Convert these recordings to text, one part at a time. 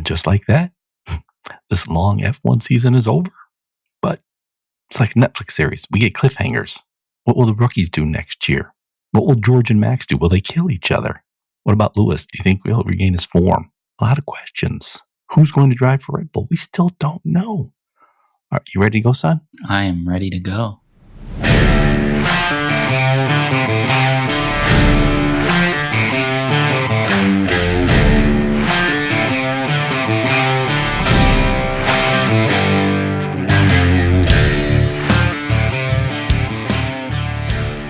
just like that, this long F1 season is over. But it's like a Netflix series. We get cliffhangers. What will the rookies do next year? What will George and Max do? Will they kill each other? What about Lewis? Do you think he'll regain his form? A lot of questions. Who's going to drive for Red Bull? We still don't know. All right, you ready to go, son? I am ready to go.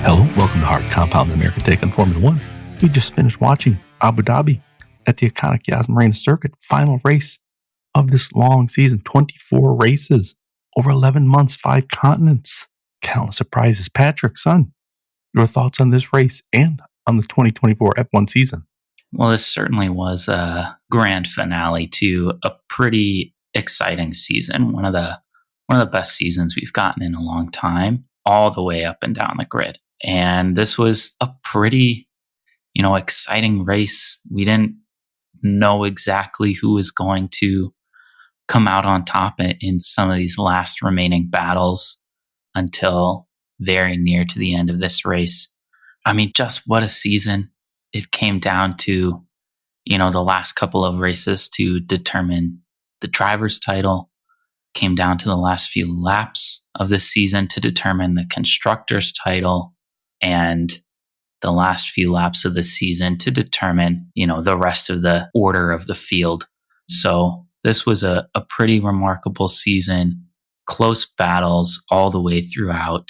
Hello, welcome to Hard Compound, the American take on Formula One. We just finished watching Abu Dhabi at the iconic Yas Marina circuit, final race of this long season, 24 races, over 11 months, 5 continents, countless surprises. Patrick, son, your thoughts on this race and on the 2024 F1 season? Well, this certainly was a grand finale to a pretty exciting season. One of the best seasons we've gotten in a long time, all the way up and down the grid. And this was a pretty, exciting race. We didn't know exactly who was going to come out on top in some of these last remaining battles until very near to the end of this race. I mean, just what a season. It came down to, the last couple of races to determine the driver's title. Came down to the last few laps of the season to determine the constructor's title, and the last few laps of the season to determine, the rest of the order of the field. So this was a pretty remarkable season, close battles all the way throughout.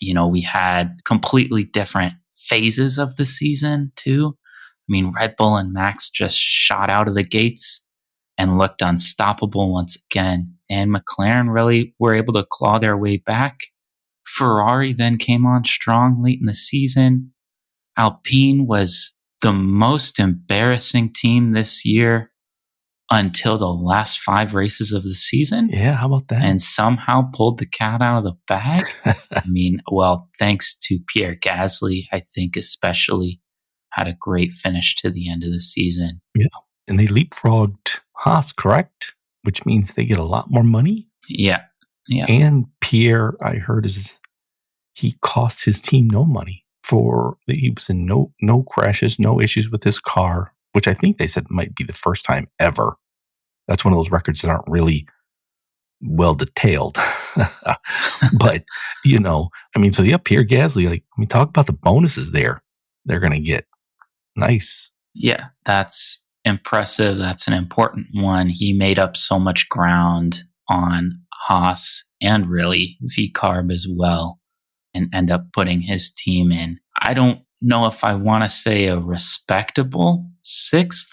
We had completely different phases of the season too. I mean, Red Bull and Max just shot out of the gates and looked unstoppable once again. And McLaren really were able to claw their way back. Ferrari then came on strong late in the season. Alpine was the most embarrassing team this year until the last 5 races of the season. Yeah, how about that? And somehow pulled the cat out of the bag. I mean, well, thanks to Pierre Gasly, I think especially had a great finish to the end of the season. Yeah, and they leapfrogged Haas, correct? Which means they get a lot more money. Yeah. And Pierre, I heard, he cost his team no money. He was in no crashes, no issues with his car, which I think they said might be the first time ever. That's one of those records that aren't really well detailed. But, so yeah, Pierre Gasly, talk about the bonuses they're going to get. Nice. Yeah, that's impressive. That's an important one. He made up so much ground on Haas and really V-Carb as well, and end up putting his team in, I don't know if I want to say a respectable 6th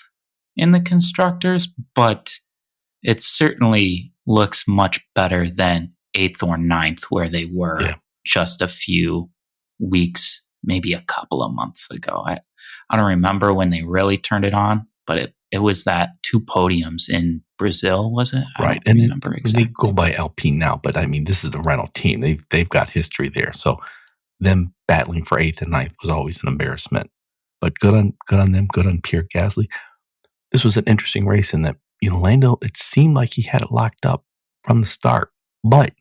in the constructors, but it certainly looks much better than 8th or 9th where they were just a few weeks, maybe a couple of months ago. I don't remember when they really turned it on, but it was that 2 podiums in Brazil, was it? Right. I don't remember exactly. They go by Alpine now, but this is the Renault team. They've got history there. So them battling for 8th and 9th was always an embarrassment. But good on them, good on Pierre Gasly. This was an interesting race in that, Lando, it seemed like he had it locked up from the start. But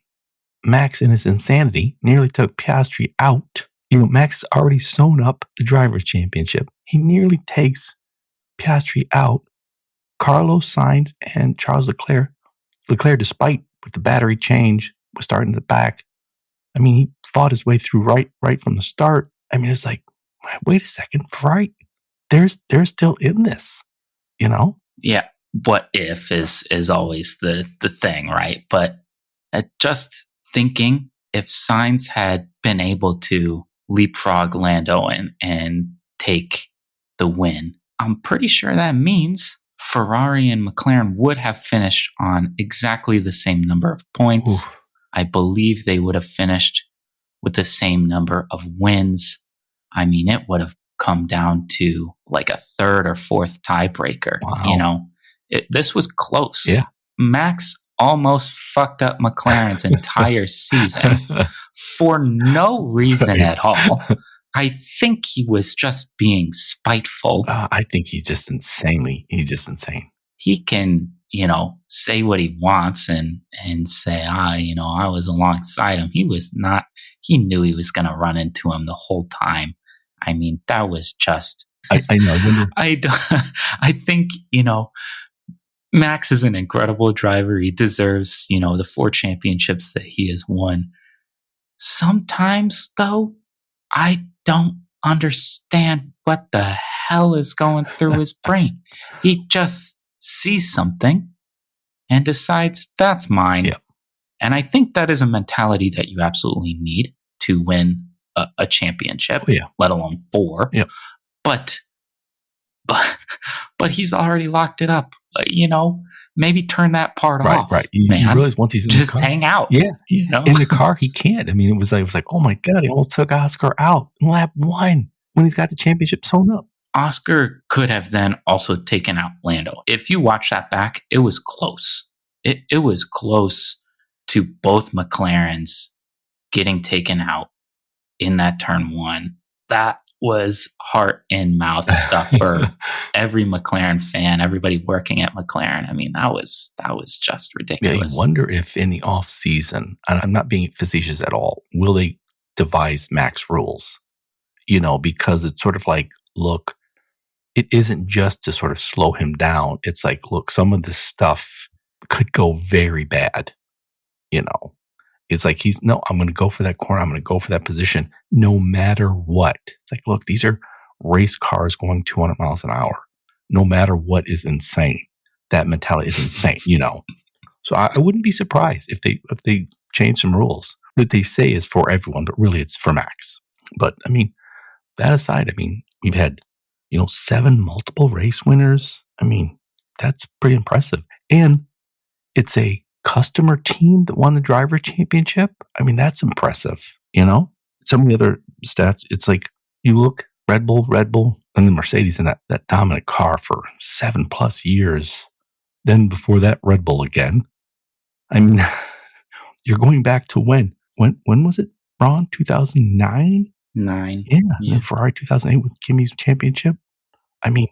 Max, in his insanity, nearly took Piastri out. Max has already sewn up the Drivers' Championship. He nearly takes Piastri out. Carlos Sainz and Charles Leclerc, despite with the battery change, was starting the back. He fought his way through right from the start. It's like, wait a second, Ferrari, they're still in this, Yeah, what if is always the thing, right? But just thinking, if Sainz had been able to leapfrog Lando and take the win, I'm pretty sure that means Ferrari and McLaren would have finished on exactly the same number of points. Oof. I believe they would have finished with the same number of wins. It would have come down to like a 3rd or 4th tiebreaker. Wow. This was close. Yeah. Max almost fucked up McLaren's entire season for no reason at all. I think he was just being spiteful. I think he's just insane. He can, say what he wants and say, I was alongside him. He knew he was going to run into him the whole time. I mean, that was just, I know. I think, Max is an incredible driver. He deserves, the 4 championships that he has won. Sometimes, though, I don't understand what the hell is going through his brain. He just sees something and decides that's mine. Yeah. And I think that is a mentality that you absolutely need to win a championship, let alone 4. Yeah. But he's already locked it up. Maybe turn that part off. Right. You realize once he's in just the car, hang out. Yeah. In the car, he can't. I mean, it was like, oh my God, he almost took Oscar out in lap 1 when he's got the championship sewn up. Oscar could have then also taken out Lando. If you watch that back, it was close. It was close to both McLarens getting taken out in that turn 1. That was heart and mouth stuff for every McLaren fan, everybody working at McLaren. I mean, that was just ridiculous. Yeah, you wonder if in the off season, and I'm not being facetious at all, will they devise max rules? Because it's sort of like, look, it isn't just to sort of slow him down. It's like, look, some of this stuff could go very bad. It's like I'm going to go for that corner. I'm going to go for that position no matter what. It's like, look, these are race cars going 200 miles an hour. No matter what is insane. That mentality is insane, So I wouldn't be surprised if they change some rules that they say is for everyone, but really it's for Max. But I mean, that aside, we've had, 7 multiple race winners. I mean, that's pretty impressive. And it's a customer team that won the driver championship. I mean, that's impressive. Some of the other stats, it's like you look Red Bull, and then Mercedes in that dominant car for 7+ years. Then before that, Red Bull again. I mean, you're going back to when was it, Ron? 2009? 9. Yeah. And Ferrari 2008 with Kimi's championship. I mean,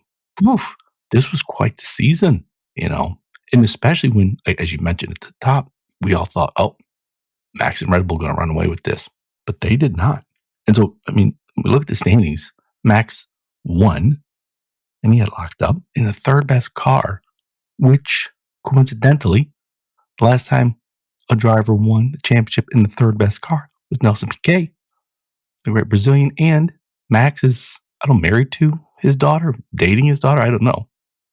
this was quite the season, And especially when, as you mentioned at the top, we all thought, oh, Max and Red Bull going to run away with this. But they did not. And so, when we look at the standings, Max won, and he had locked up in the 3rd best car, which coincidentally, the last time a driver won the championship in the 3rd best car was Nelson Piquet, the great Brazilian. And Max is, married to his daughter, dating his daughter. I don't know.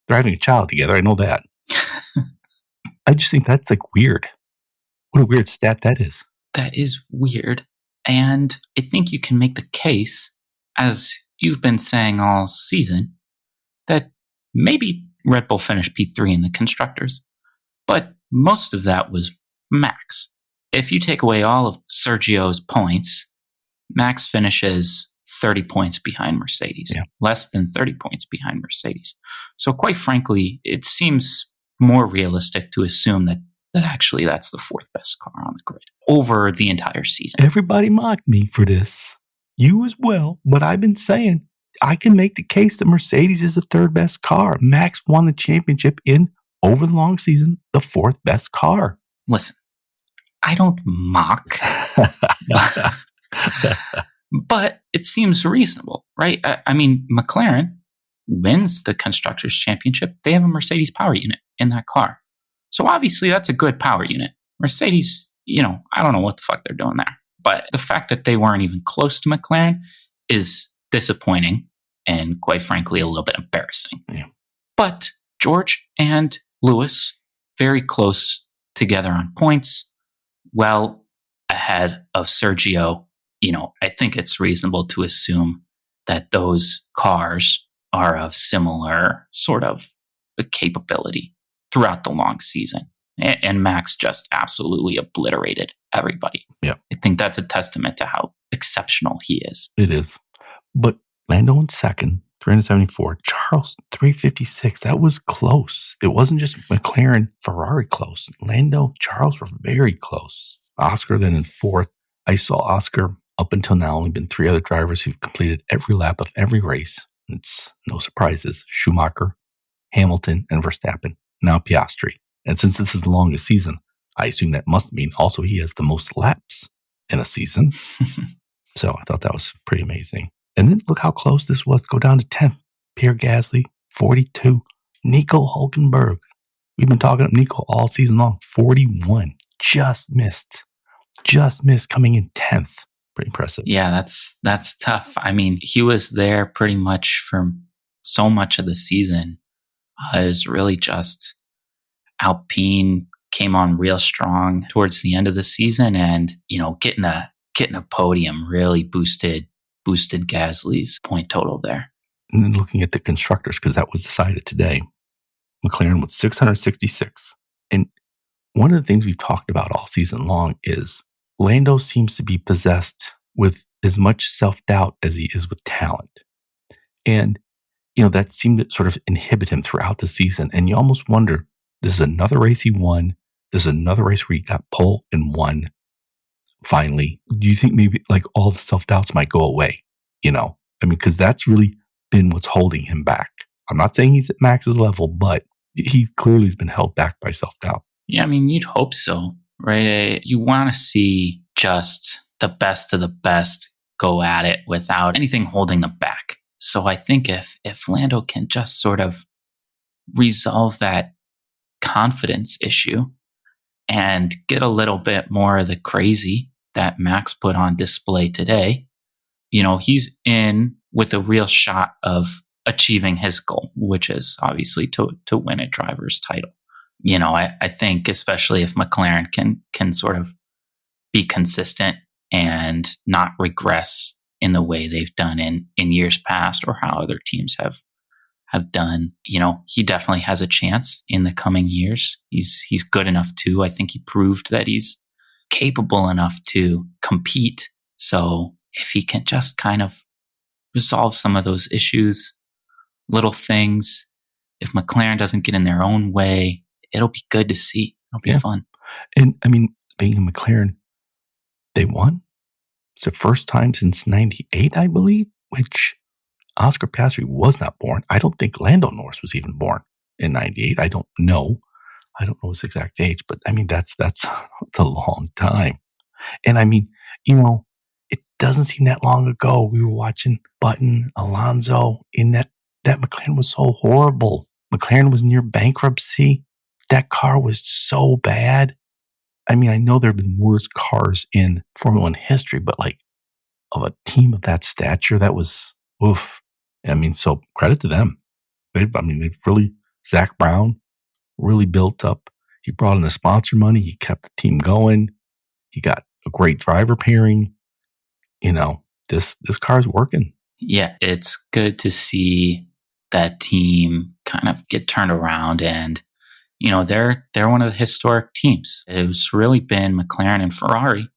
They're having a child together. I know that. I just think that's like weird. What a weird stat that is. That is weird. And I think you can make the case, as you've been saying all season, that maybe Red Bull finished P3 in the constructors, but most of that was Max. If you take away all of Sergio's points, Max finishes 30 points behind Mercedes, less than 30 points behind Mercedes. So quite frankly, it seems more realistic to assume that actually that's the 4th best car on the grid over the entire season. Everybody mocked me for this. You as well. But I've been saying I can make the case that Mercedes is the 3rd best car. Max won the championship in, over the long season, the 4th best car. Listen, I don't mock, but it seems reasonable, right? I mean, McLaren wins the Constructors' Championship. They have a Mercedes power unit in that car. So obviously that's a good power unit. Mercedes, I don't know what the fuck they're doing there. But the fact that they weren't even close to McLaren is disappointing and quite frankly a little bit embarrassing. Yeah. But George and Lewis, very close together on points, well ahead of Sergio. I think it's reasonable to assume that those cars are of similar sort of capability throughout the long season. And Max just absolutely obliterated everybody. Yeah. I think that's a testament to how exceptional he is. It is. But Lando in 2nd, 374. Charles, 356. That was close. It wasn't just McLaren, Ferrari close. Lando, Charles were very close. Oscar then in 4th. I saw Oscar up until now only been 3 other drivers who've completed every lap of every race. It's no surprises. Schumacher, Hamilton, and Verstappen. Now Piastri. And since this is the longest season, I assume that must mean also he has the most laps in a season. So I thought that was pretty amazing. And then look how close this was. Go down to 10th. Pierre Gasly, 42. Nico Hulkenberg. We've been talking up Nico all season long. 41. Just missed coming in 10th. Pretty impressive. Yeah, that's tough. I mean, he was there pretty much for so much of the season. It was really just Alpine came on real strong towards the end of the season, and getting a podium really boosted Gasly's point total there. And then looking at the constructors, because that was decided today, McLaren with 666. And one of the things we've talked about all season long is Lando seems to be possessed with as much self-doubt as he is with talent. And, that seemed to sort of inhibit him throughout the season. And you almost wonder, this is another race he won. This is another race where he got pole and won. Finally, do you think maybe like all the self-doubts might go away? Because that's really been what's holding him back. I'm not saying he's at Max's level, but he clearly has been held back by self-doubt. Yeah, I mean, you'd hope so, right? You want to see just the best of the best go at it without anything holding them back. So I think if Lando can just sort of resolve that confidence issue and get a little bit more of the crazy that Max put on display today, he's in with a real shot of achieving his goal, which is obviously to win a driver's title. I think especially if McLaren can sort of be consistent and not regress in the way they've done in years past or how other teams have done, he definitely has a chance in the coming years. He's good enough too. I think he proved that he's capable enough to compete. So if he can just kind of resolve some of those issues, little things, if McLaren doesn't get in their own way, it'll be good to see. It'll be fun. And I mean, being in McLaren, they won. It's the first time since 98, I believe, which Oscar Piastri was not born. I don't think Lando Norris was even born in 98. I don't know his exact age, but I mean, that's a long time. And I mean, it doesn't seem that long ago. We were watching Button, Alonso in that McLaren was so horrible. McLaren was near bankruptcy. That car was so bad. I mean, I know there have been worse cars in Formula One history, but like of a team of that stature, that was oof. I mean, so credit to them. They've really, Zach Brown really built up. He brought in the sponsor money. He kept the team going. He got a great driver pairing. This car's working. Yeah, it's good to see that team kind of get turned around, and they're one of the historic teams. It's really been McLaren and Ferrari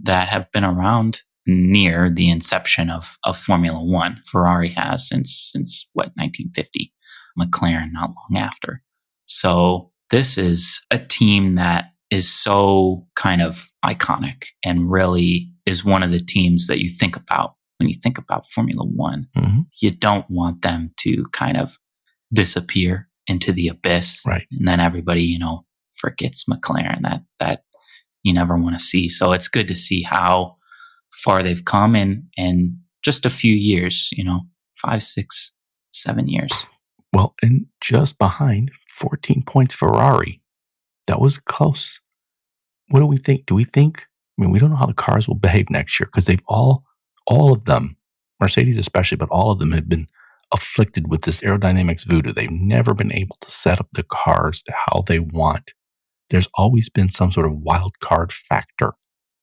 that have been around near the inception of Formula One. Ferrari has since 1950. McLaren not long after. So this is a team that is so kind of iconic and really is one of the teams that you think about when you think about Formula One. Mm-hmm. You don't want them to kind of disappear into the abyss. Right. And then everybody, forgets McLaren. That you never want to see. So it's good to see how far they've come in just a few years, 5, 6, 7 years. Well, and just behind, 14 points Ferrari. That was close. What do we think? Do we think, we don't know how the cars will behave next year because they've all of them, Mercedes especially, but all of them have been afflicted with this aerodynamics voodoo. They've never been able to set up the cars how they want. There's always been some sort of wild card factor.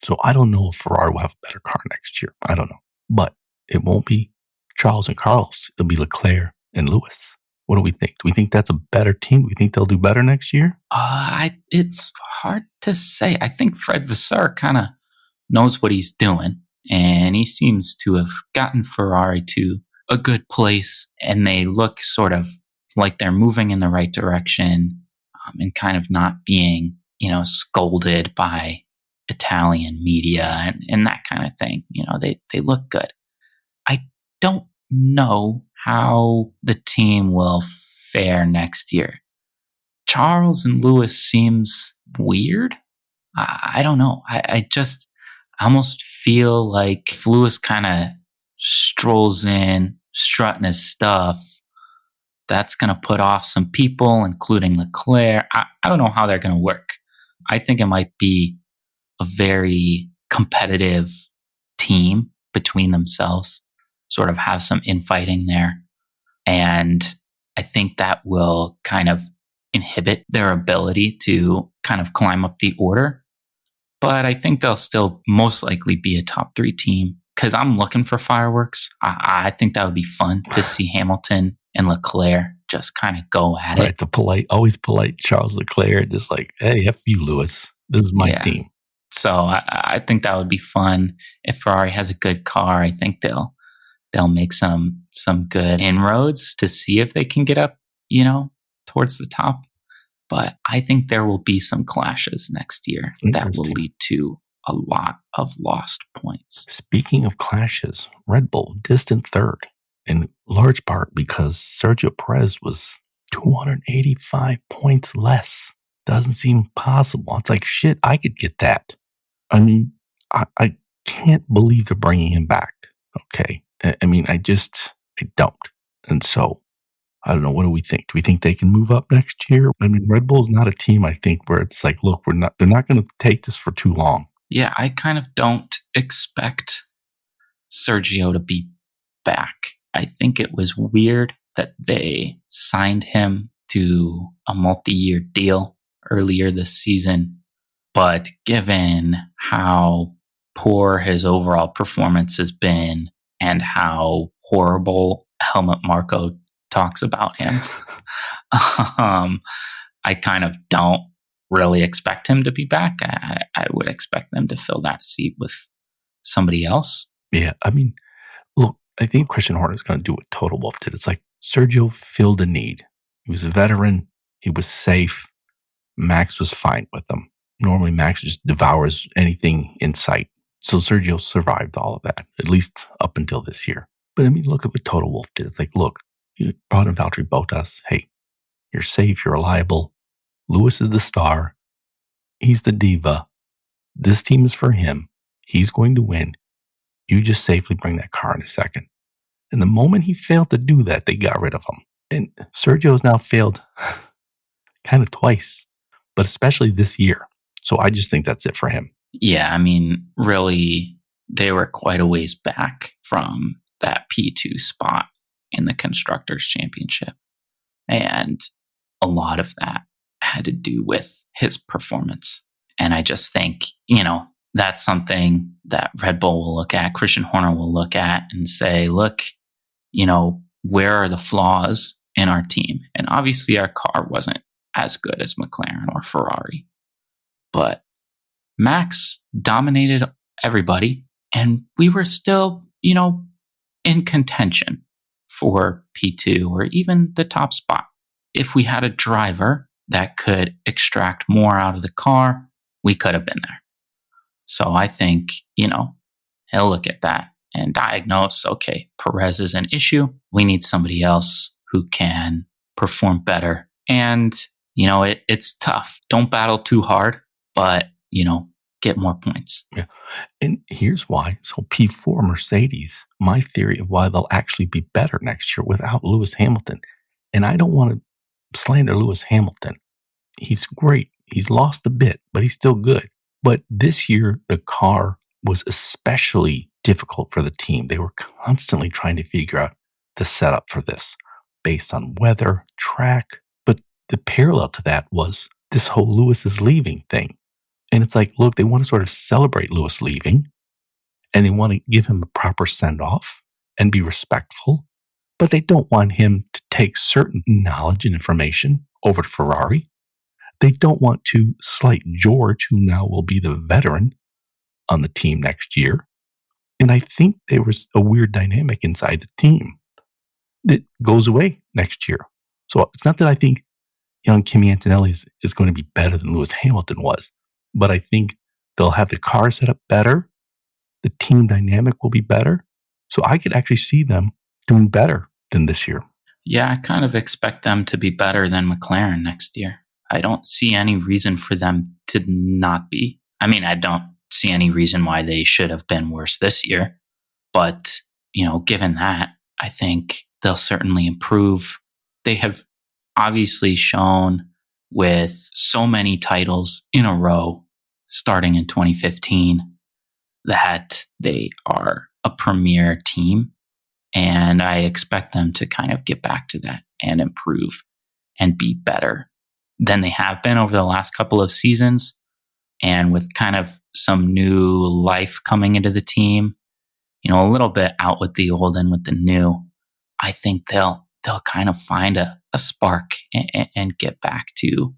So I don't know if Ferrari will have a better car next year. I don't know. But it won't be Charles and Carlos. It'll be Leclerc and Lewis. What do we think? Do we think that's a better team? Do we think they'll do better next year? It's hard to say. I think Fred Vasseur kind of knows what he's doing, and he seems to have gotten Ferrari to a good place, and they look sort of like they're moving in the right direction, and kind of not being, scolded by Italian media and that kind of thing. They look good. I don't know how the team will fare next year. Charles and Lewis seems weird. I don't know. I almost feel like if Lewis kind of strolls in, strutting his stuff, that's going to put off some people, including Leclerc. I don't know how they're going to work. I think it might be a very competitive team between themselves, sort of have some infighting there. And I think that will kind of inhibit their ability to kind of climb up the order. But I think they'll still most likely be a top 3 team because I'm looking for fireworks. I think that would be fun to see Hamilton and Leclerc just kind of go at it. The always polite Charles Leclerc, just like, hey, F you, Lewis. This is my team. So I think that would be fun. If Ferrari has a good car, I think they'll make some good inroads to see if they can get up, towards the top. But I think there will be some clashes next year that will lead to a lot of lost points. Speaking of clashes, Red Bull distant third, in large part because Sergio Perez was 285 points less. Doesn't seem possible. It's like, shit, I could get that. I mean, I can't believe they're bringing him back. Okay. I mean, I don't. And so, I don't know. What do we think? Do we think they can move up next year? I mean, Red Bull's not a team, I think, where it's like, look, they're not going to take this for too long. Yeah, I kind of don't expect Sergio to be back. I think it was weird that they signed him to a multi-year deal earlier this season. But given how poor his overall performance has been and how horrible Helmut Marko talks about him, I kind of don't really expect him to be back. I would expect them to fill that seat with somebody else. Yeah, I mean, look, I think Christian Horner is going to do what Total Wolff did. It's like Sergio filled a need. He was a veteran. He was safe. Max was fine with him. Normally, Max just devours anything in sight. So Sergio survived all of that, at least up until this year. But I mean, look at what Total Wolff did. It's like, look, you brought in Valtteri Bottas. Hey, you're safe. You're reliable. Lewis is the star. He's the diva. This team is for him. He's going to win. You just safely bring that car in a second. And the moment he failed to do that, they got rid of him. And Sergio has now failed kind of twice, but especially this year. So I just think that's it for him. Yeah, I mean, really, they were quite a ways back from that P2 spot in the Constructors' Championship. And a lot of that had to do with his performance. And I just think, that's something that Red Bull will look at, Christian Horner will look at and say, look, where are the flaws in our team? And obviously our car wasn't as good as McLaren or Ferrari. But Max dominated everybody, and we were still, in contention for P2 or even the top spot. If we had a driver that could extract more out of the car, we could have been there. So I think, he'll look at that and diagnose, okay, Perez is an issue. We need somebody else who can perform better. And, it's tough. Don't battle too hard, but, get more points. Yeah. And here's why. So P4 Mercedes, my theory of why they'll actually be better next year without Lewis Hamilton. And I don't want to slander Lewis Hamilton. He's great. He's lost a bit, but he's still good. But this year, the car was especially difficult for the team. They were constantly trying to figure out the setup for this based on weather, track. But the parallel to that was this whole Lewis is leaving thing. And it's like, look, they want to sort of celebrate Lewis leaving and they want to give him a proper send-off and be respectful. But they don't want him to take certain knowledge and information over to Ferrari. They don't want to slight George, who now will be the veteran on the team next year. And I think there was a weird dynamic inside the team that goes away next year. So it's not that I think young Kimi Antonelli is going to be better than Lewis Hamilton was, but I think they'll have the car set up better. The team dynamic will be better. So I could actually see them doing better than this year. Yeah, I kind of expect them to be better than McLaren next year. I don't see any reason for them to not be. I mean, I don't see any reason why they should have been worse this year. But, given that, I think they'll certainly improve. They have obviously shown with so many titles in a row starting in 2015 that they are a premier team. And I expect them to kind of get back to that and improve and be better than they have been over the last couple of seasons. And with kind of some new life coming into the team, a little bit out with the old and with the new, I think they'll kind of find a spark and get back to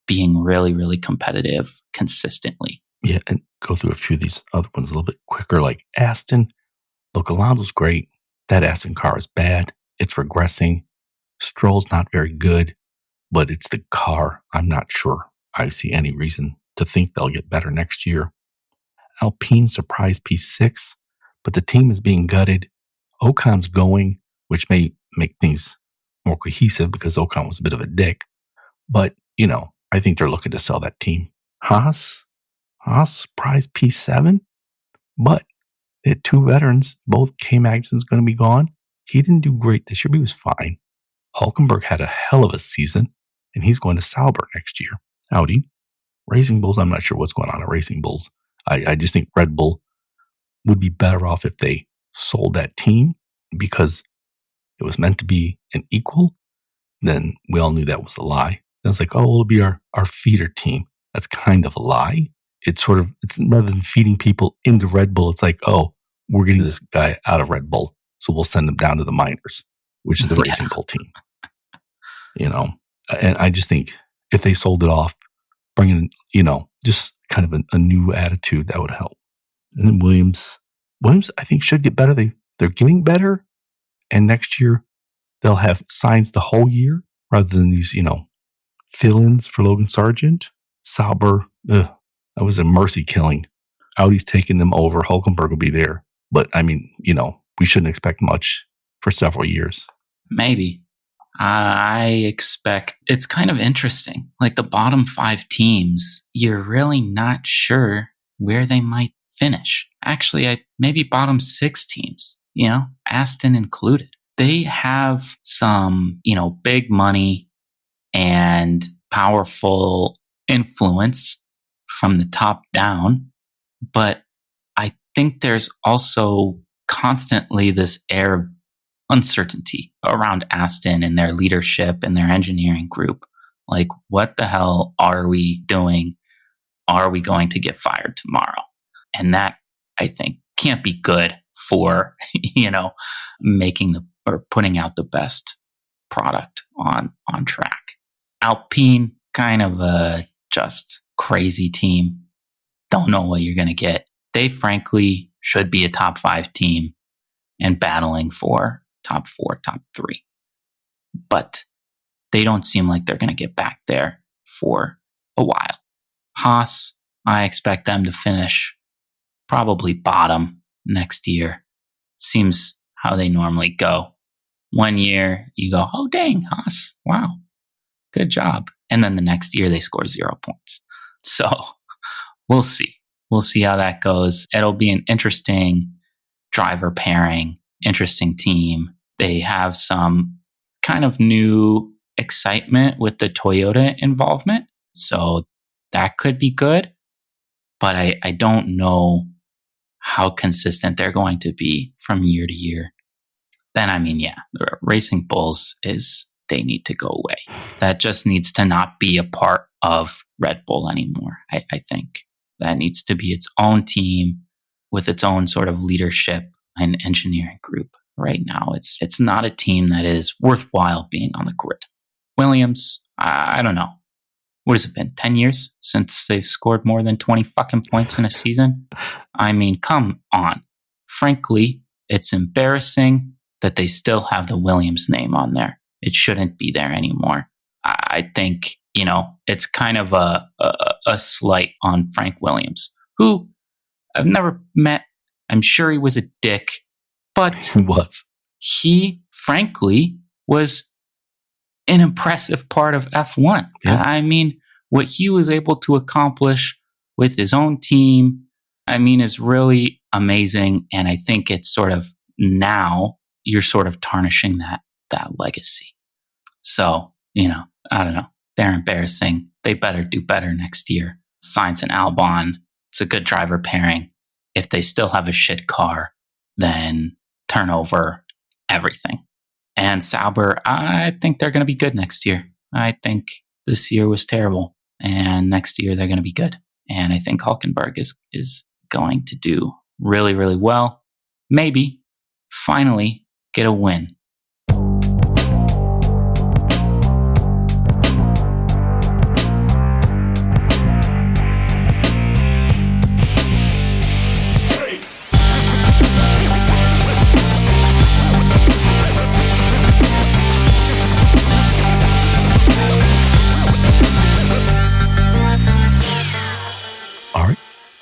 being really, really competitive consistently. Yeah, and go through a few of these other ones a little bit quicker, like Aston. Look, Alonso's great. That Aston car is bad. It's regressing. Stroll's not very good, but it's the car. I'm not sure I see any reason to think they'll get better next year. Alpine surprised P6, but the team is being gutted. Ocon's going, which may make things more cohesive because Ocon was a bit of a dick. But, I think they're looking to sell that team. Haas surprised P7, but they had two veterans. Both K. Magnuson's going to be gone. He didn't do great this year, but he was fine. Hulkenberg had a hell of a season, and he's going to Sauber next year. Audi. Racing Bulls, I'm not sure what's going on at Racing Bulls. I just think Red Bull would be better off if they sold that team because it was meant to be an equal. Then we all knew that was a lie. It was like, it'll be our feeder team. That's kind of a lie. It's rather than feeding people into Red Bull, it's like, we're getting this guy out of Red Bull, so we'll send him down to the minors, which is the Racing Bull team. And I just think if they sold it off, bringing in, just kind of a new attitude, that would help. And then Williams, I think should get better. They're getting better, and next year they'll have signs the whole year rather than these, fill-ins for Logan Sargent. Sauber, that was a mercy killing. Audi's taking them over. Hulkenberg will be there. But, I mean, we shouldn't expect much for several years. Maybe. I expect it's kind of interesting. Like the bottom 5 teams, you're really not sure where they might finish. Actually, maybe bottom 6 teams, Aston included. They have some, big money and powerful influence from the top down. But I think there's also constantly this air of uncertainty around Aston and their leadership and their engineering group. Like, what the hell are we doing? Are we going to get fired tomorrow? And that, I think, can't be good for, making or putting out the best product on track. Alpine, kind of a just crazy team. Don't know what you're going to get. They frankly should be a top 5 team and battling for top 4, top 3. But they don't seem like they're going to get back there for a while. Haas, I expect them to finish probably bottom next year. Seems how they normally go. One year you go, oh dang, Haas, wow, good job. And then the next year they score 0 points. So we'll see. We'll see how that goes. It'll be an interesting driver pairing, interesting team. They have some kind of new excitement with the Toyota involvement. So that could be good. But I don't know how consistent they're going to be from year to year. Then, the Racing Bulls they need to go away. That just needs to not be a part of Red Bull anymore. I think that needs to be its own team with its own sort of leadership and engineering group. Right now, it's not a team that is worthwhile being on the grid. Williams, I don't know. What has it been? 10 years since they've scored more than 20 fucking points in a season? Come on. Frankly, it's embarrassing that they still have the Williams name on there. It shouldn't be there anymore. I think, it's kind of a slight on Frank Williams, who I've never met. I'm sure he was a dick, but He was. He, frankly, was an impressive part of F1. Yeah. I mean, what he was able to accomplish with his own team, I mean, is really amazing. And I think it's sort of now you're sort of tarnishing that legacy. So, I don't know. They're embarrassing. They better do better next year. Sainz and Albon, it's a good driver pairing. If they still have a shit car, then turn over everything. And Sauber, I think they're going to be good next year. I think this year was terrible, and next year they're going to be good. And I think Hülkenberg is going to do really, really well. Maybe finally get a win.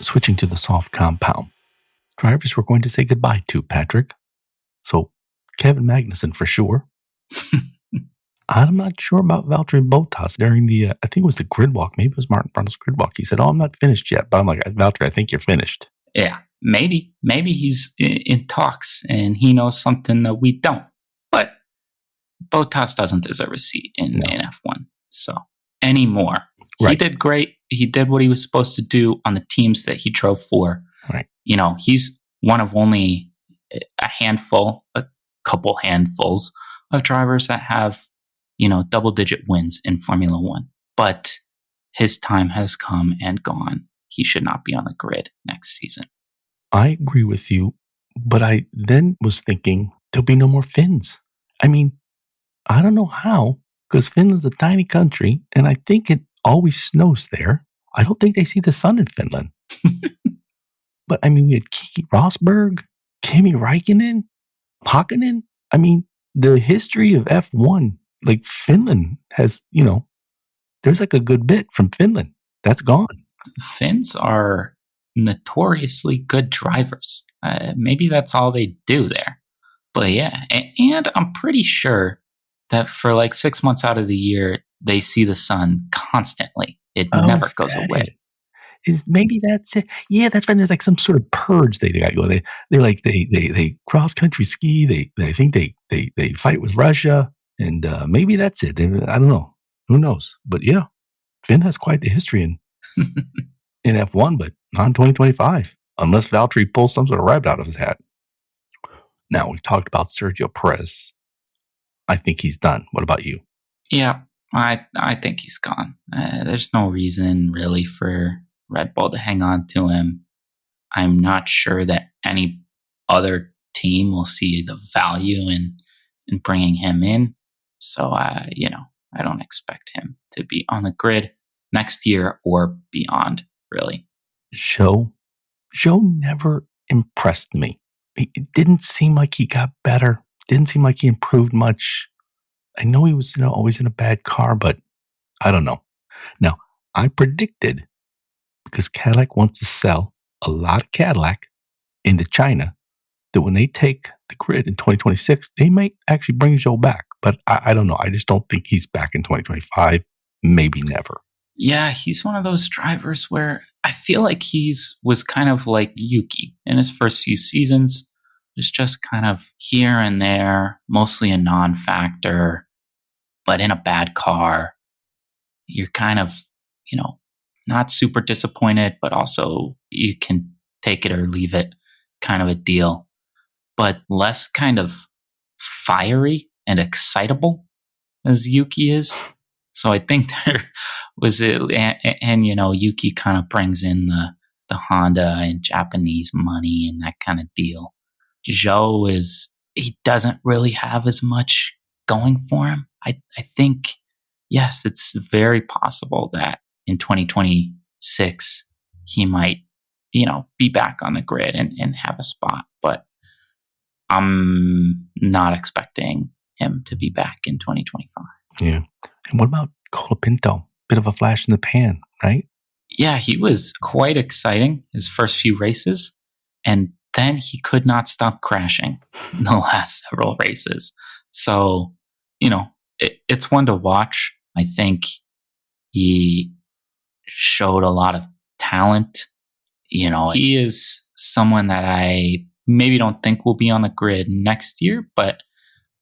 Switching to the soft compound, drivers we're going to say goodbye to, Patrick. So, Kevin Magnussen for sure. I'm not sure about Valtteri Bottas during the, I think it was the grid walk. Maybe it was Martin Brundle's grid walk. He said, "Oh, I'm not finished yet." But I'm like, "Valtteri, I think you're finished." Yeah, maybe he's in talks and he knows something that we don't. But Bottas doesn't deserve a seat in F1. So, anymore. Right. He did great. He did what he was supposed to do on the teams that he drove for. Right. He's one of only a couple handfuls of drivers that have, double-digit wins in Formula One. But his time has come and gone. He should not be on the grid next season. I agree with you, but I then was thinking there'll be no more Finns. I mean, I don't know how, because Finland's a tiny country, and I think it always snows there. I don't think they see the sun in Finland. But I mean, we had Kiki Rosberg, Kimi Räikkönen, Hakkinen. I mean, the history of F1, like Finland has, there's like a good bit from Finland. That's gone. Finns are notoriously good drivers. Maybe that's all they do there. But yeah, and I'm pretty sure that for like 6 months out of the year, they see the sun constantly. It never goes away. Maybe that's it. Yeah, that's right. There's like some sort of purge they got going. They cross country ski. I think they fight with Russia, and maybe that's it. I don't know. Who knows? But yeah, Finn has quite the history in F1, but not in 2025, unless Valtteri pulls some sort of rabbit out of his hat. Now we've talked about Sergio Perez. I think he's done. What about you? Yeah, I think he's gone. There's no reason really for Red Bull to hang on to him. I'm not sure that any other team will see the value in bringing him in. So, I don't expect him to be on the grid next year or beyond, really. Zhou never impressed me. It didn't seem like he got better. Didn't seem like he improved much. I know he was always in a bad car, but I don't know. Now, I predicted, because Cadillac wants to sell a lot of Cadillac into China, that when they take the grid in 2026, they might actually bring Zhou back. But I don't know. I just don't think he's back in 2025. Maybe never. Yeah, he's one of those drivers where I feel like was kind of like Yuki in his first few seasons. It's just kind of here and there, mostly a non-factor, but in a bad car. You're kind of, not super disappointed, but also you can take it or leave it kind of a deal. But less kind of fiery and excitable as Yuki is. So I think there was and Yuki kind of brings in the Honda and Japanese money and that kind of deal. Zhou he doesn't really have as much going for him. I think, yes, it's very possible that in 2026 he might, be back on the grid and have a spot. But I'm not expecting him to be back in 2025. Yeah. And what about Colapinto? Bit of a flash in the pan, right? Yeah, he was quite exciting his first few races. And then he could not stop crashing in the last several races. So, it's one to watch. I think he showed a lot of talent. He is someone that I maybe don't think will be on the grid next year, but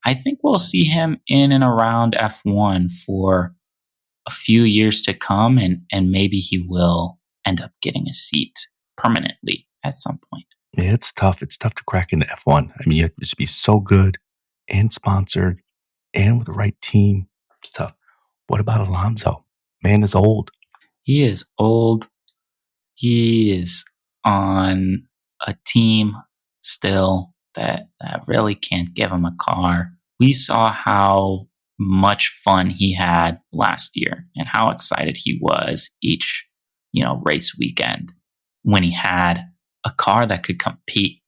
I think we'll see him in and around F1 for a few years to come, and maybe he will end up getting a seat permanently at some point. Yeah, it's tough. It's tough to crack into F1. I mean, you have to just be so good and sponsored and with the right team. It's tough. What about Alonso? Man is old. He is old. He is on a team still that really can't give him a car. We saw how much fun he had last year and how excited he was each, race weekend when he had a car that could compete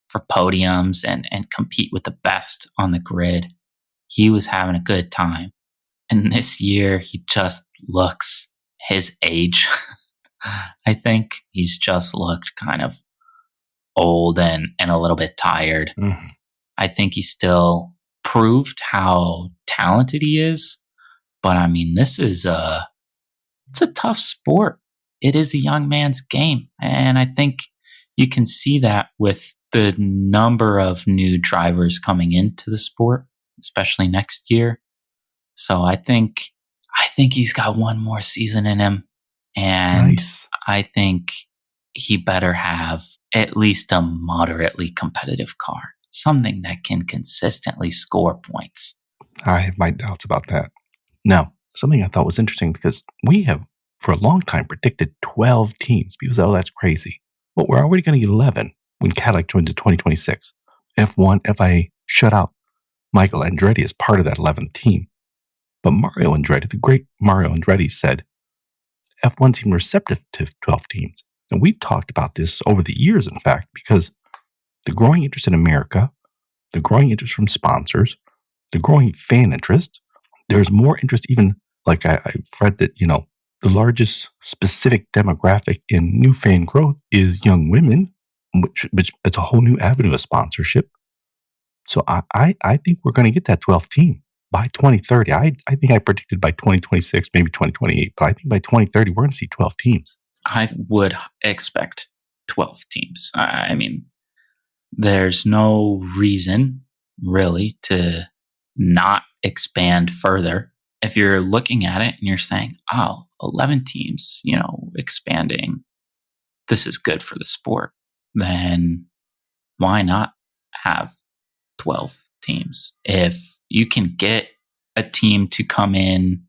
for podiums and compete with the best on the grid. He was having a good time. And this year, he just looks his age. I think he's just looked kind of old and a little bit tired. Mm-hmm. I think he still proved how talented he is. But I mean, it's a tough sport. It is a young man's game. And I think you can see that with the number of new drivers coming into the sport, especially next year. So I think he's got one more season in him. And Nice. I think he better have at least a moderately competitive car, something that can consistently score points. I have my doubts about that. Now, something I thought was interesting because we have, for a long time, predicted 12 teams. People say, oh, that's crazy. Well, we're already going to get 11 when Cadillac joins in 2026. F1, FIA shut out Michael Andretti as part of that 11th team. But Mario Andretti, the great Mario Andretti, said F1 seemed receptive to 12 teams. And we've talked about this over the years, in fact, because the growing interest in America, the growing interest from sponsors, the growing fan interest, there's more interest even, like I've read that, the largest specific demographic in new fan growth is young women, which it's a whole new avenue of sponsorship. So I think we're going to get that 12th team by 2030. I think I predicted by 2026, maybe 2028, but I think by 2030, we're going to see 12 teams. I would expect 12 teams. I mean, there's no reason really to not expand further. If you're looking at it and you're saying, oh, 11 teams, expanding, this is good for the sport, then why not have 12 teams? If you can get a team to come in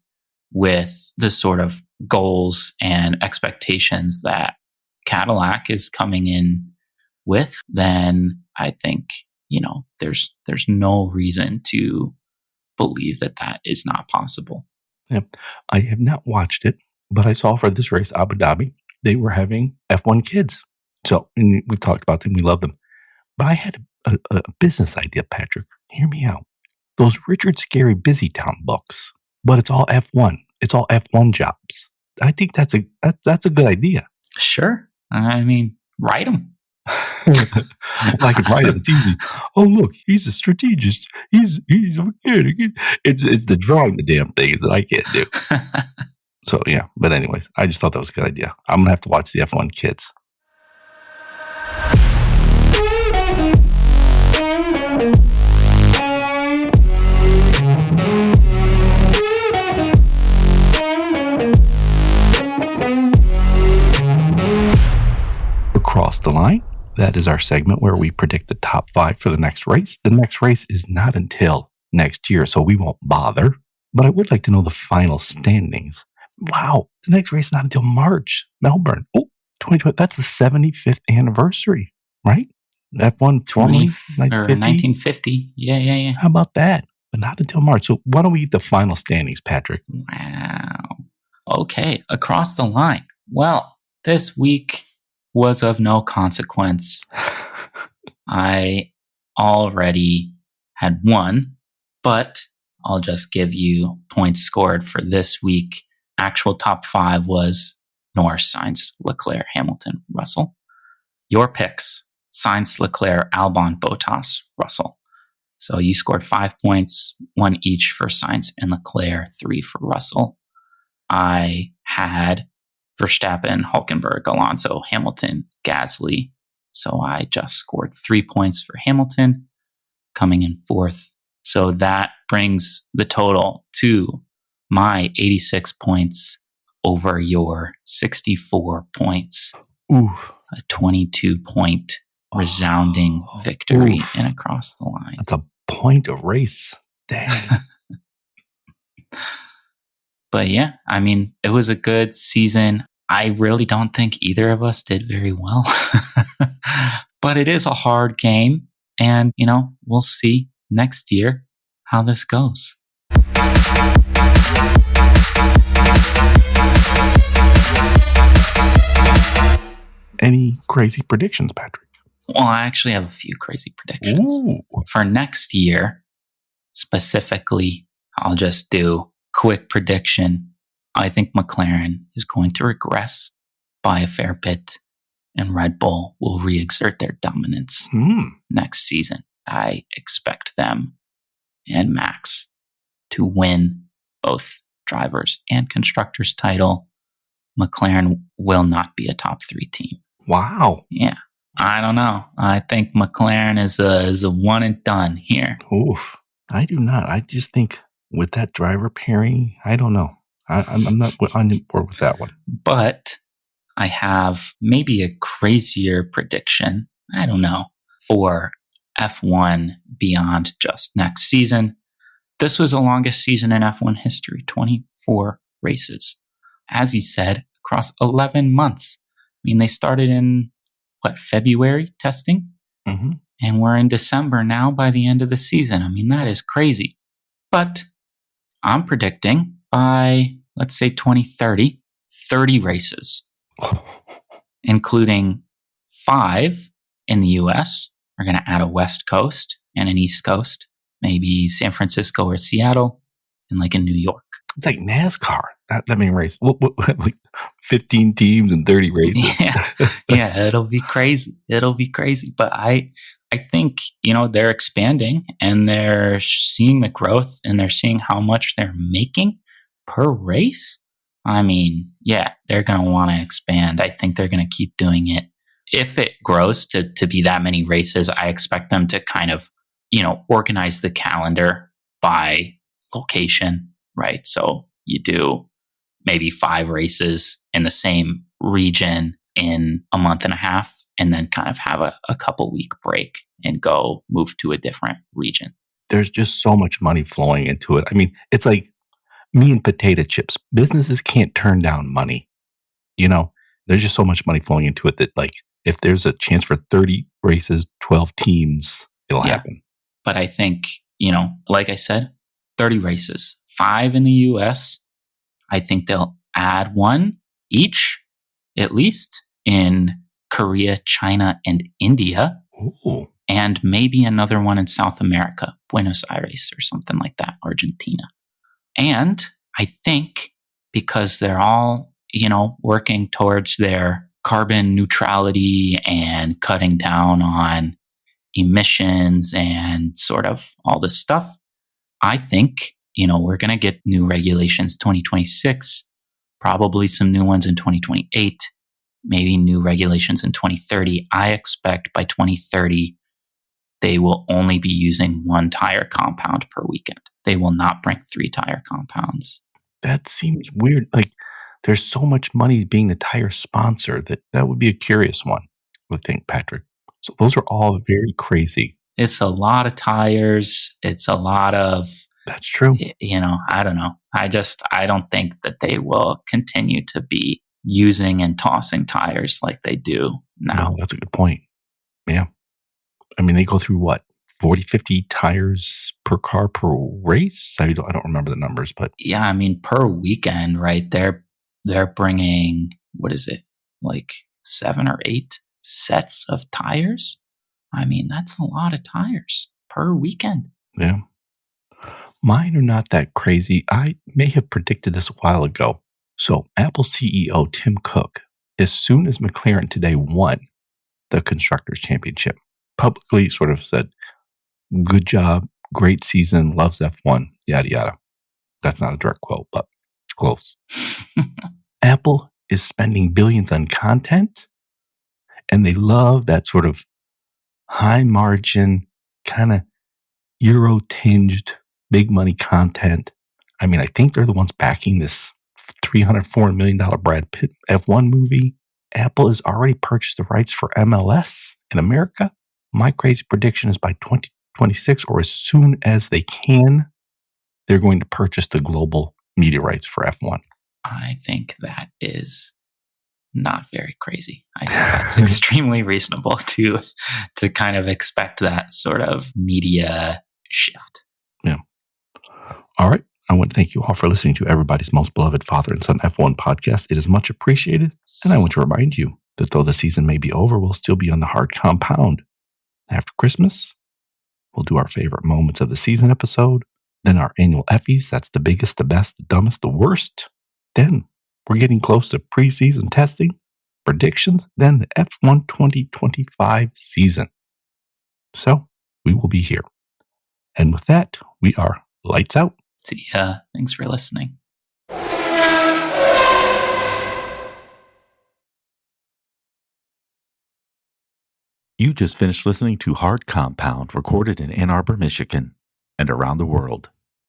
with the sort of goals and expectations that Cadillac is coming in with, then I think, there's no reason to believe that is not possible. Yeah. I have not watched it, but I saw for this race, Abu Dhabi, they were having F1 kids. So we've talked about them. We love them. But I had a business idea, Patrick. Hear me out. Those Richard Scarry Busy Town books, but it's all F1. It's all F1 jobs. I think that's a good idea. Sure. I mean, write them. I can write it. It's easy. Oh, look, he's a strategist. He's a mechanic. It's the drawing the damn things that I can't do. So, yeah. But anyways, I just thought that was a good idea. I'm going to have to watch the F1 kids. Across the line. That is our segment where we predict the top 5 for the next race. The next race is not until next year, so we won't bother. But I would like to know the final standings. Wow, the next race is not until March. Melbourne. Oh, 2020. That's the 75th anniversary, right? F1 or 1950. Yeah. How about that? But not until March. So why don't we get the final standings, Patrick? Wow. Okay, across the line. Well, this week was of no consequence. I already had won, but I'll just give you points scored for this week. Actual top 5 was Norris, Sainz, Leclerc, Hamilton, Russell. Your picks: Sainz, Leclerc, Albon, Bottas, Russell. So you scored 5 points, 1 each for Sainz and Leclerc, 3 for Russell. I had Verstappen, Hülkenberg, Alonso, Hamilton, Gasly. So I just scored 3 points for Hamilton, coming in 4th. So that brings the total to my 86 points over your 64 points. Ooh. A 22-point resounding victory and across the line. That's a point a race. Dang. But yeah, I mean, it was a good season. I really don't think either of us did very well. But it is a hard game. And, we'll see next year how this goes. Any crazy predictions, Patrick? Well, I actually have a few crazy predictions. Ooh. For next year, specifically, I'll just do quick prediction. I think McLaren is going to regress by a fair bit, and Red Bull will re-exert their dominance next season. I expect them and Max to win both drivers and constructors title. McLaren will not be a top 3 team. Wow. Yeah. I don't know. I think McLaren is a one and done here. Oof. I do not. I just think with that driver pairing, I don't know. I'm not on board with that one. But I have maybe a crazier prediction. I don't know. For F1 beyond just next season. This was the longest season in F1 history, 24 races. As he said, across 11 months. I mean, they started in, February testing? Mm-hmm. And we're in December now by the end of the season. I mean, that is crazy. But I'm predicting by, let's say 2030, 30 races, including 5 in the US. We're going to add a West Coast and an East Coast, maybe San Francisco or Seattle, and like in New York. It's like NASCAR. That many races. Like 15 teams and 30 races. Yeah, it'll be crazy. But I think, they're expanding and they're seeing the growth and they're seeing how much they're making per race. I mean, yeah, they're going to want to expand. I think they're going to keep doing it. If it grows to be that many races, I expect them to kind of, organize the calendar by location, right? So you do maybe 5 races in the same region in a month and a half, and then kind of have a couple week break and move to a different region. There's just so much money flowing into it. I mean, it's like me and potato chips. Businesses can't turn down money. There's just so much money flowing into it that, like, if there's a chance for 30 races, 12 teams, it'll happen. But I think, like I said, 30 races, 5 in the US. I think they'll add 1 each, at least, in Korea, China, and India. Ooh. And maybe another one in South America, Buenos Aires or something like that, Argentina. And I think because they're all, working towards their carbon neutrality and cutting down on emissions and sort of all this stuff, I think, we're going to get new regulations 2026, probably some new ones in 2028, maybe new regulations in 2030. I expect by 2030, they will only be using 1 tire compound per weekend. They will not bring 3 tire compounds. That seems weird. Like, there's so much money being the tire sponsor that would be a curious one, I would think, Patrick. So those are all very crazy. It's a lot of tires. It's a lot of... That's true. I don't know. I don't think that they will continue to be using and tossing tires like they do now. No, that's a good point. Yeah. I mean, they go through what? 40, 50 tires per car per race? I don't remember the numbers, but... Yeah, I mean, per weekend, right? They're bringing, what is it? Like 7 or 8 sets of tires? I mean, that's a lot of tires per weekend. Yeah. Mine are not that crazy. I may have predicted this a while ago. So Apple CEO Tim Cook, as soon as McLaren today won the Constructors' Championship, publicly sort of said, good job, great season, loves F1, yada, yada. That's not a direct quote, but close. Apple is spending billions on content, and they love that sort of high margin, kind of Euro tinged, big money content. I mean, I think they're the ones backing this $304 million Brad Pitt F1 movie. Apple has already purchased the rights for MLS in America. My crazy prediction is by 2026, or as soon as they can, they're going to purchase the global media rights for F1. I think that is not very crazy. I think that's extremely reasonable to kind of expect that sort of media shift. Yeah. All right. I want to thank you all for listening to everybody's most beloved father and son F1 podcast. It is much appreciated. And I want to remind you that though the season may be over, we'll still be on the hard compound. After Christmas, we'll do our favorite moments of the season episode. Then our annual Effys. That's the biggest, the best, the dumbest, the worst. Then we're getting close to preseason testing, predictions, then the F1 2025 season. So we will be here. And with that, we are lights out. See ya. Thanks for listening. You just finished listening to Hard Compound, recorded in Ann Arbor, Michigan, and around the world.